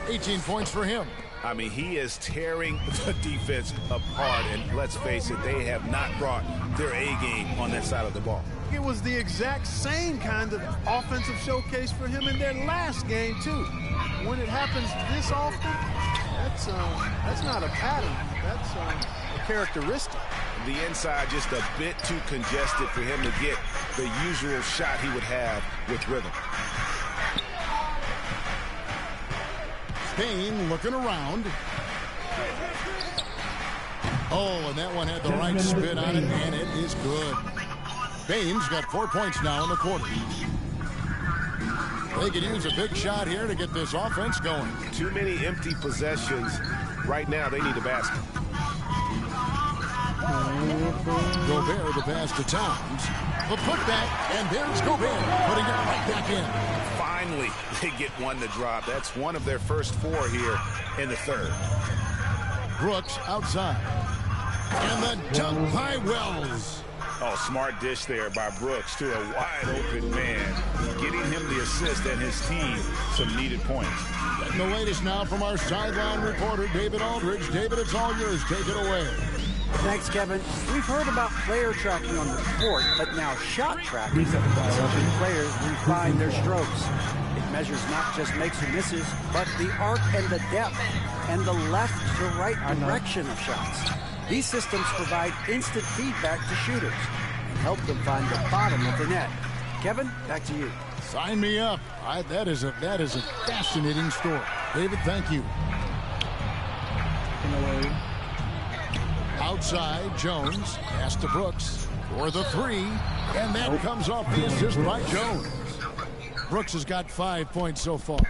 18 points for him. I mean, he is tearing the defense apart, and let's face it, they have not brought their A game on that side of the ball. It was the exact same kind of offensive showcase for him in their last game, too. When it happens this often, that's not a pattern. That's a characteristic. The inside just a bit too congested for him to get the usual shot he would have with rhythm. Bane looking around. Oh, and that one had the right spin on it, and it is good. Bane's got 4 points now in the quarter. They could use a big shot here to get this offense going. Too many empty possessions. Right now, they need a basket. Gobert the pass to Towns. The putback, and there's Gobert putting it right back in. Finally, they get one to drop. That's one of their first 4 here in the third. Brooks outside. And the dunk by Wells. Oh, smart dish there by Brooks to a wide-open man, getting him the assist and his team some needed points. Getting the latest now from our sideline reporter, David Aldridge. David, it's all yours. Take it away. Thanks, Kevin. We've heard about player tracking on the court, but now shot tracking is helping players refine their strokes. It measures not just makes and misses, but the arc and the depth, and the left to right direction of shots. These systems provide instant feedback to shooters and help them find the bottom of the net. Kevin, back to you. Sign me up. That is a fascinating story. David, thank you. Outside, Jones, pass to Brooks for the 3, and that comes off the assist by Jones. Brooks has got 5 points so far.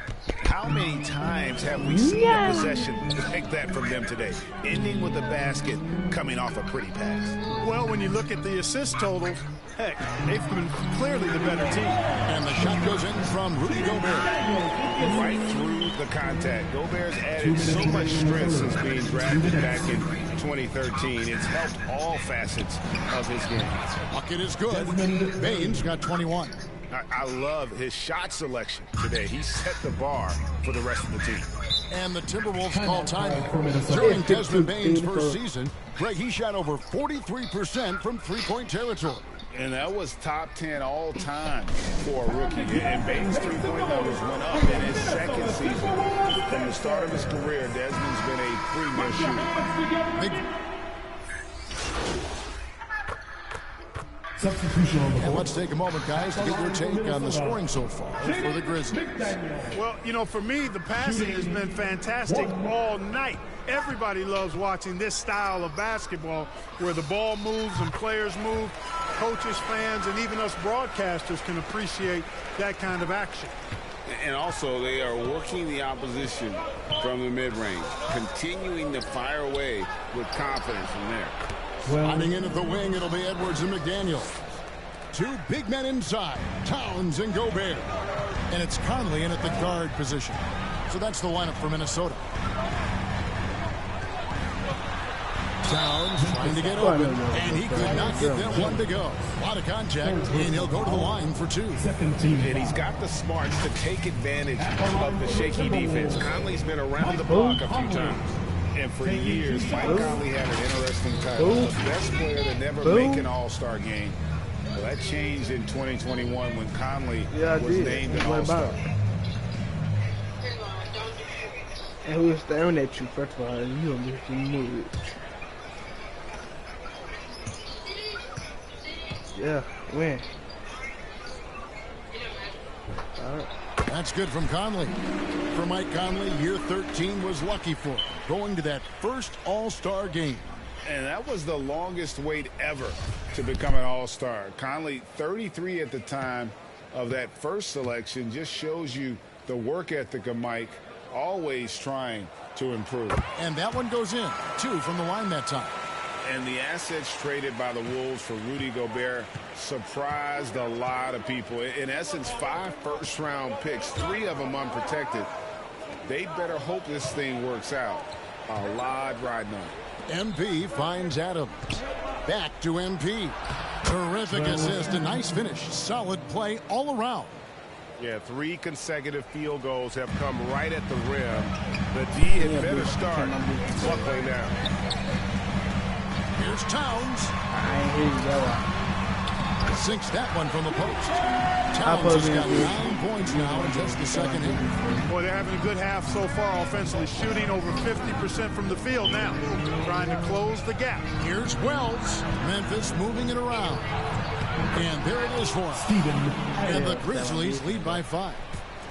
How many times have we seen a possession like that from them today, ending with a basket coming off a pretty pass? Well, when you look at the assist totals, heck, they've been clearly the better team. And the shot goes in from Rudy Gobert. Right through the contact. Gobert's added so much strength since being drafted back in 2013. It's helped all facets of his game. Bucket is good. Bane's got 21. I love his shot selection today. He set the bar for the rest of the team. And the Timberwolves call time. During Desmond Bane's first season, Greg, he shot over 43% from three-point territory. And that was top 10 all time for a rookie. And Bane's three-point numbers went up in his second season. From the start of his career, Desmond's been a premier shooter. Substitution on the board. Let's take a moment, guys, to get your take on the scoring so far for the Grizzlies. Well, you know, for me, the passing has been fantastic all night. Everybody loves watching this style of basketball where the ball moves and players move. Coaches, fans, and even us broadcasters can appreciate that kind of action. And also, they are working the opposition from the mid-range, continuing to fire away with confidence from there. Sliding in at the wing, it'll be Edwards and McDaniel. 2 big men inside, Towns and Gobert. And it's Conley in at the guard position. So that's the lineup for Minnesota. Towns trying to get open, and he could not get that one to go. A lot of contact, and he'll go to the line for 2. And he's got the smarts to take advantage of the shaky defense. Conley's been around the block a few times. And for years, Mike Conley had an interesting title. The best player to never make an all-star game. Well, that changed in 2021 when Conley was named an all-star. And who was staring at you, first of all, and you don't get to move. Yeah, win. All right. That's good from Conley. For Mike Conley, year 13 was lucky for him, going to that first all-star game. And that was the longest wait ever to become an all-star. Conley, 33 at the time of that first selection, just shows you the work ethic of Mike, always trying to improve. And that one goes in, 2 from the line that time. And the assets traded by the Wolves for Rudy Gobert surprised a lot of people. In essence, 5 first-round picks, 3 of them unprotected. They better hope this thing works out. A lot riding on it. MP finds Adams. Back to MP. Terrific assist, a nice finish. Solid play all around. Yeah, 3 consecutive field goals have come right at the rim. The D had better start buckling down. Here's Towns. I Sinks that one from the post. Towns has got 9 points now in just the second inning. Boy, they're having a good half so far offensively, shooting over 50% from the field now, trying to close the gap. Here's Wells. Memphis moving it around. And there it is for him. And the Grizzlies lead by 5.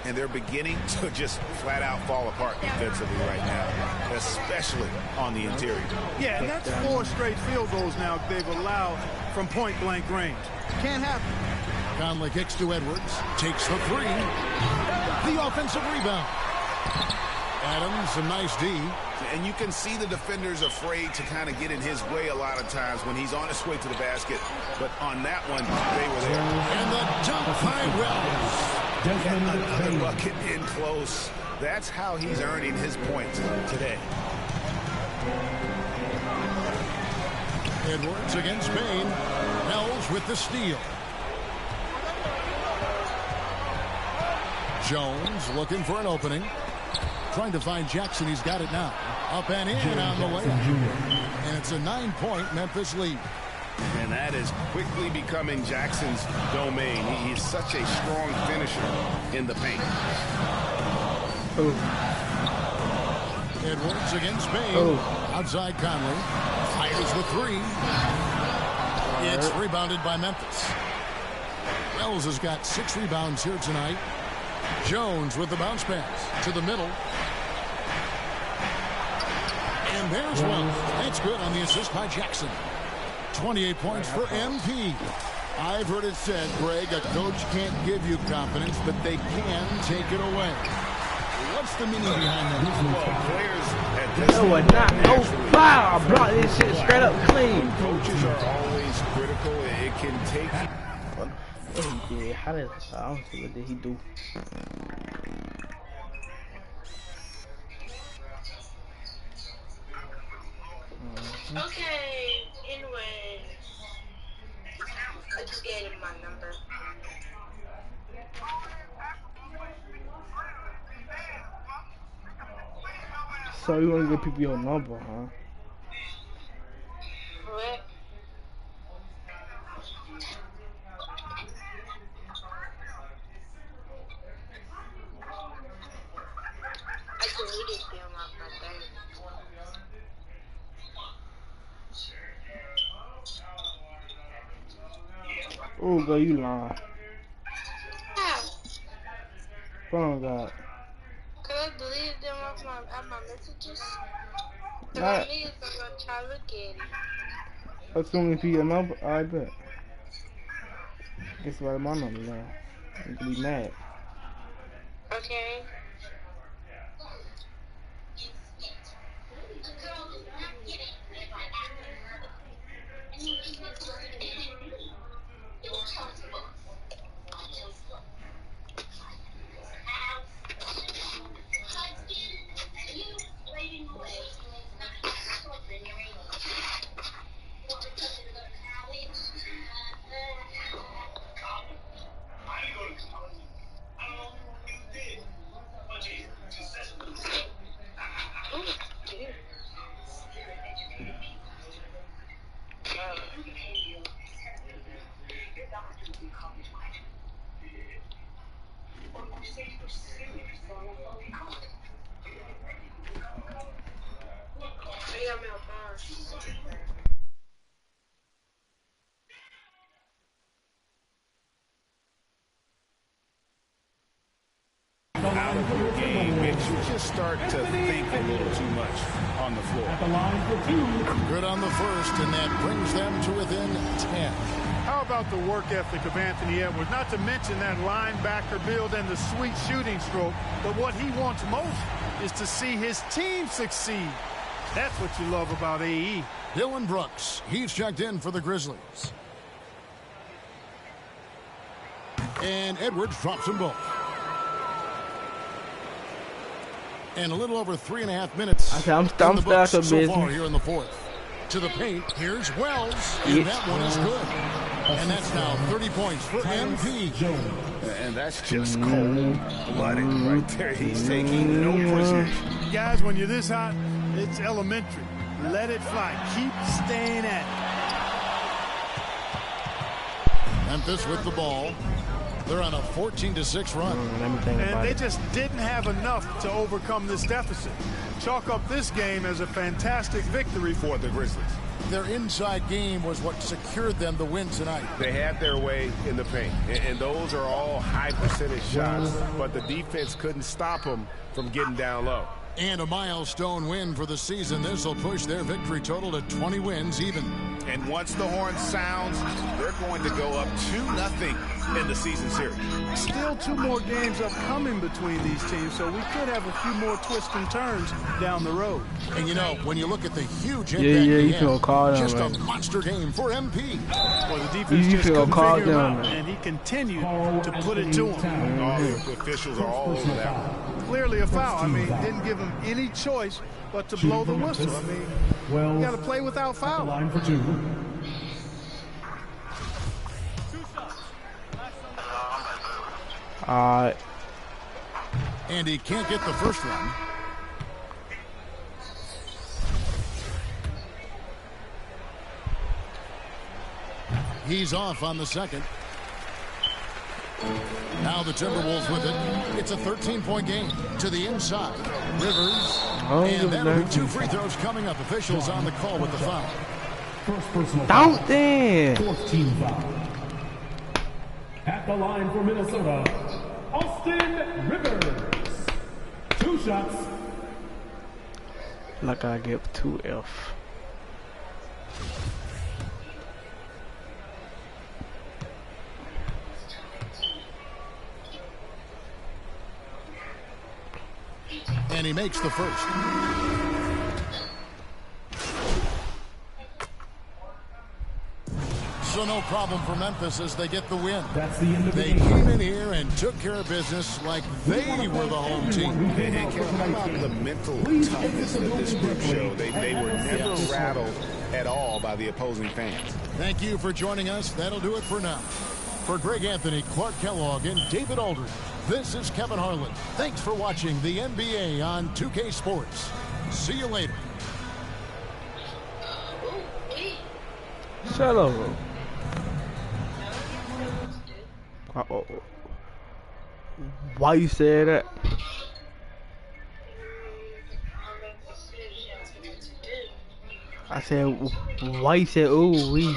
And they're beginning to just flat out fall apart defensively right now, especially on the interior. Yeah, and that's 4 straight field goals now they've allowed from point-blank range. Can't happen. Conley kicks to Edwards. Takes the 3. The offensive rebound. Adams, a nice D. And you can see the defenders afraid to kind of get in his way a lot of times when he's on his way to the basket. But on that one, they were there. And the dunk by Wells. Another bucket in close. That's how he's earning his points today. Edwards against Bain. Wells with the steal. Jones looking for an opening. Trying to find Jackson. He's got it now. Up and in on the layup. And it's a 9-point Memphis lead. And that is quickly becoming Jackson's domain. He's such a strong finisher in the paint. Edwards against Bain. Outside Conley. Fires the 3. It's rebounded by Memphis. Wells has got 6 rebounds here tonight. Jones with the bounce pass to the middle. And there's Wells. That's good on the assist by Jackson. 28 points for MP. I've heard it said, Greg, a coach can't give you confidence, but they can take it away. What's the meaning behind that? Well, players at this no foul. I brought this shit straight up clean. Coaches are always critical. It can take. What he did? How did I don't see what did he do? Okay, anyway, I just gave him my number. So you want to give people your number, huh? What? I deleted them off my thing. Oh, girl, you lying. How? Oh, God. Could I delete them off my messages? If Nah. I need it, I'm gonna try to look at it. Assuming if you your number, I bet. Guess what, my number now. You can be mad. Okay. Out of your game makes you just start to think a little too much on the floor. Good on the first, and that brings them to within 10. How about the work ethic of Anthony Edwards? Not to mention that linebacker build and the sweet shooting stroke, but what he wants most is to see his team succeed. That's what you love about AE. Dylan Brooks, he's checked in for the Grizzlies. And Edwards drops them both. And a little over 3.5 minutes. I'm so busy. far here in the fourth. To the paint, here's Wells. And that one is good. And that's now 30 points for MP. And that's just cold-blooded right there. He's taking no prisoners. Guys, when you're this hot, it's elementary. Let it fly. Keep staying at it. Memphis with the ball. They're on a 14-6 run. And they just didn't have enough to overcome this deficit. Chalk up this game as a fantastic victory for the Grizzlies. Their inside game was what secured them the win tonight. They had their way in the paint, and those are all high-percentage shots, but the defense couldn't stop them from getting down low. And a milestone win for the season. This will push their victory total to 20 wins even. And once the horn sounds, they're going to go up 2-0 in the season series. Still 2 more games upcoming between these teams, so we could have a few more twists and turns down the road. And you know, when you look at the huge Yeah, impact you he feel had, called just on, a monster game for MP. Well, the defense You just feel couldn't called figure him down, out, man. and he continued to put it to him. All the officials are all over that. Clearly a foul. I mean, didn't give him any choice but to blow the whistle. I mean, you got to play without foul. Line for 2. And he can't get the first one. He's off on the second. Now the Timberwolves with it. It's a 13-point game to the inside. Rivers. And that'll be 2 free throws coming up. Officials on the call with the foul. First personal Don't foul. then. 4th team foul. At the line for Minnesota, Austin Rivers. 2 shots. Like I give 2F. And he makes the first. So no problem for Memphis as they get the win. That's the end of the They game. came in here and took care of business like they were the home team. And how about the mental toughness that this group showed? They were never rattled at all by the opposing fans. Thank you for joining us. That'll do it for now. For Greg Anthony, Clark Kellogg, and David Aldridge, this is Kevin Harlan. Thanks for watching the NBA on 2K Sports. See you later. Shut up. Uh-oh. Why you say that? I said, why you said, ooh, we?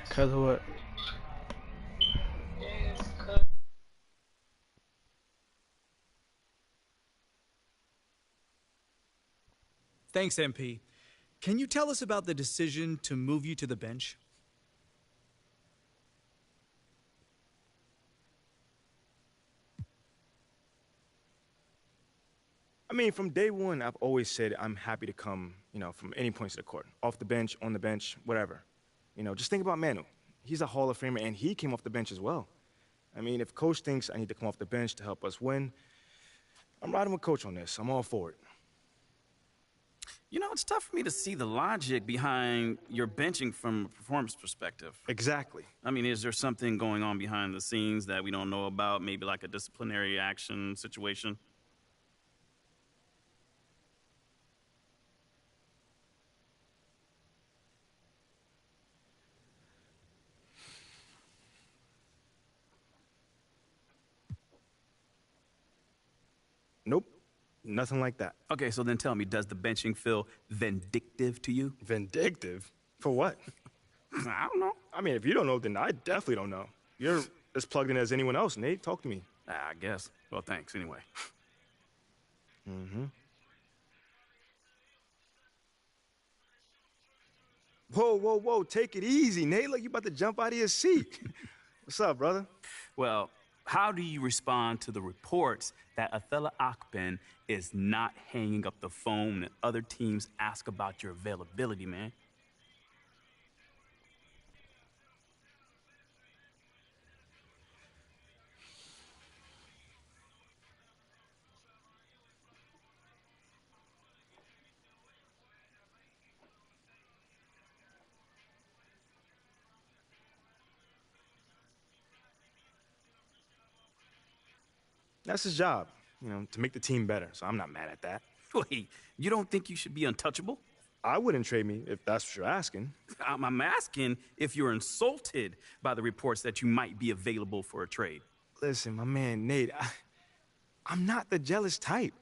Cause of what? Thanks, MP. Can you tell us about the decision to move you to the bench? I mean, from day one, I've always said I'm happy to come, from any points of the court. Off the bench, on the bench, whatever. Just think about Manu. He's a Hall of Famer, and he came off the bench as well. I mean, if Coach thinks I need to come off the bench to help us win, I'm riding with Coach on this. I'm all for it. It's tough for me to see the logic behind your benching from a performance perspective. Exactly. I mean, is there something going on behind the scenes that we don't know about, maybe like a disciplinary action situation? Nope. Nothing like that. Okay, so then tell me, does the benching feel vindictive to you? Vindictive? For what? I don't know. I mean, if you don't know, then I definitely don't know. You're as plugged in as anyone else, Nate. Talk to me. I guess. Well, thanks, anyway. Mm-hmm. Whoa, whoa, whoa. Take it easy, Nate. Like you about to jump out of your seat. What's up, brother? Well, how do you respond to the reports that Athala Akpen is not hanging up the phone when other teams ask about your availability, man? That's his job, you know, to make the team better. So I'm not mad at that. Wait, you don't think you should be untouchable? I wouldn't trade me if that's what you're asking. I'm asking if you're insulted by the reports that you might be available for a trade. Listen, my man, Nate, I'm not the jealous type.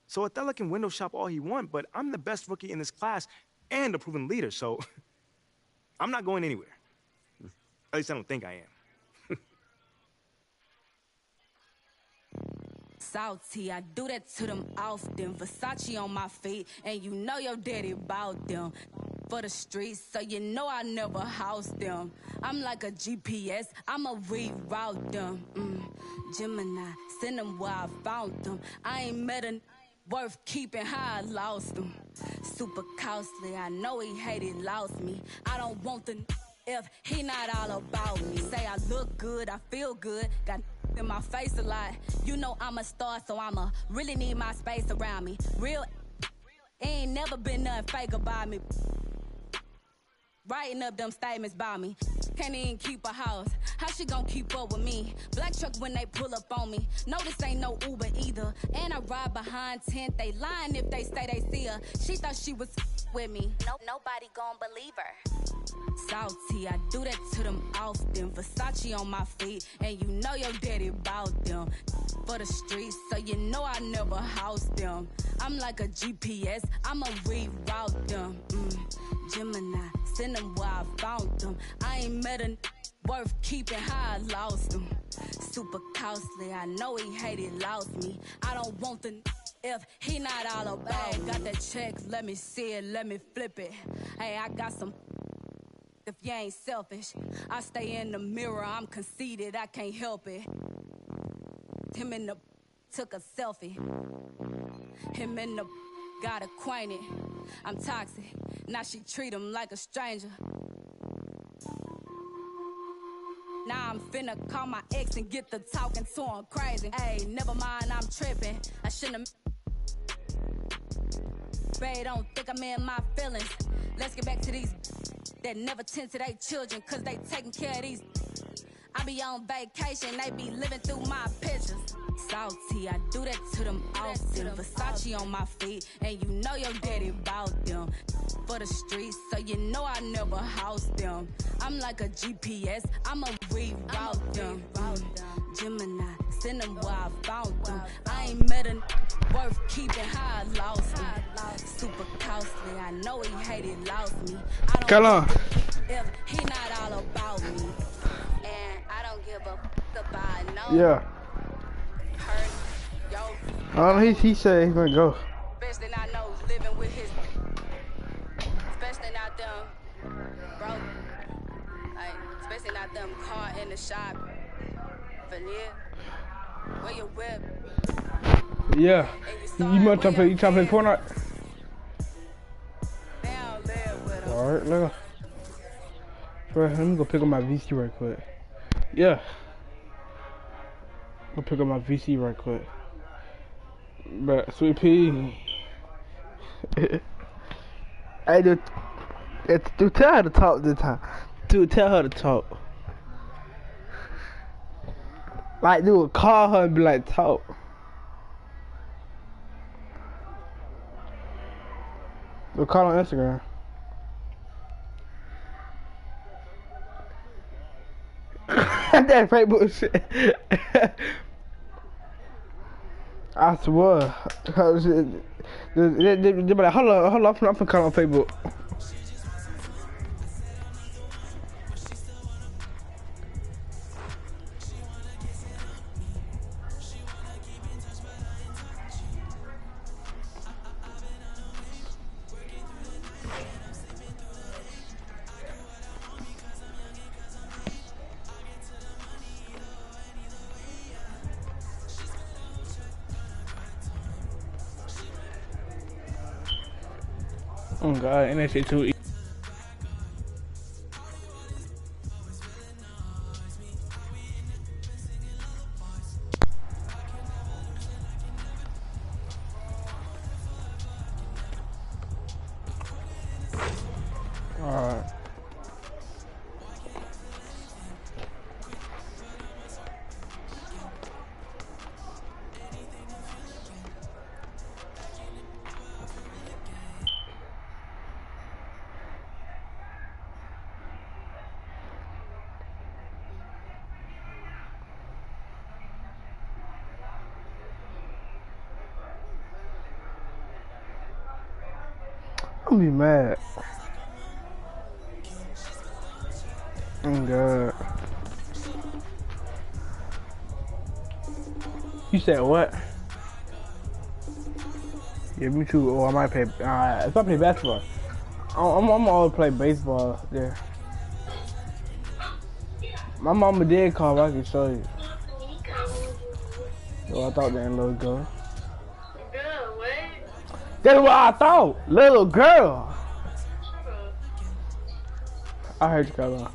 So Othello can window shop all he wants, but I'm the best rookie in this class and a proven leader, so I'm not going anywhere. At least I don't think I am. Salty, I do that to them often. Versace on my feet, and you know your daddy bought them. For the streets, so you know I never house them. I'm like a GPS, I'ma reroute them. Gemini, send them where I found them. I ain't met a worth keeping how I lost them. Super costly, I know he hated, lost me. I don't want the if he not all about me. Say I look good, I feel good, got in my face a lot. You know I'm a star, so I'ma really need my space around me. Real ain't never been nothing fake about me. Writing up them statements about me. Can't even keep a house. How she gon' keep up with me? Black truck when they pull up on me. No, this ain't no Uber either. And I ride behind tent. They lying if they say they see her. She thought she was with me. Nobody gon' believe her. Salty, I do that to them often. Versace on my feet, and you know your daddy bought them. For the streets, so you know I never house them. I'm like a GPS, I'ma reroute them. Gemini, send them where I found them. I ain't met a worth keeping how I lost them. Super costly, I know he hated, lost me. I don't want the if he not all about. Got that check, let me see it, let me flip it. Hey, I got some. If you ain't selfish, I stay in the mirror, I'm conceited, I can't help it. Him and the took a selfie. Him and the got acquainted. I'm toxic, now she treat him like a stranger. Now I'm finna call my ex and get the talking to him crazy. Hey, never mind, I'm tripping. I shouldn't have. Babe, don't think I'm in my feelings. Let's get back to these that never tend to their children, cause they taking care of these. I be on vacation, they be living through my pictures. Salty, I do that to them often. Versace on my feet, and you know your daddy bought them. For the streets, so you know I never house them. I'm like a GPS, I'ma reroute them. Gemini, send them where I found them. I ain't met a worth keeping how I lost them. Super costly, I know he hated, lost me. I don't know if he not all about me. And I don't give a fuck about no. Yeah. Oh, he said he's gonna go. Especially not know living with his. Especially not them, bro. Like, especially not them caught in the shop. Vanilla, where your whip? Yeah. You trying to play Fortnite? Alright, look. Let me go pick up my VC right quick. Yeah. Go pick up my VC right quick. But Sweet Pea. Hey, dude, tell her to talk this time. Dude, tell her to talk. Like, dude, call her and be like, talk. Dude, call on Instagram. That fake bullshit. I swear. They be like, hold on, I'm finna call on Facebook. Oh God, and that shit too easy. Alright. I'm be mad. Oh God. You said what? Yeah, me too. Oh, I might play. If I play basketball, I'm always play baseball there. My mama did call. I can show you. So I thought that little girl. That's what I thought. Little girl. I heard you call her.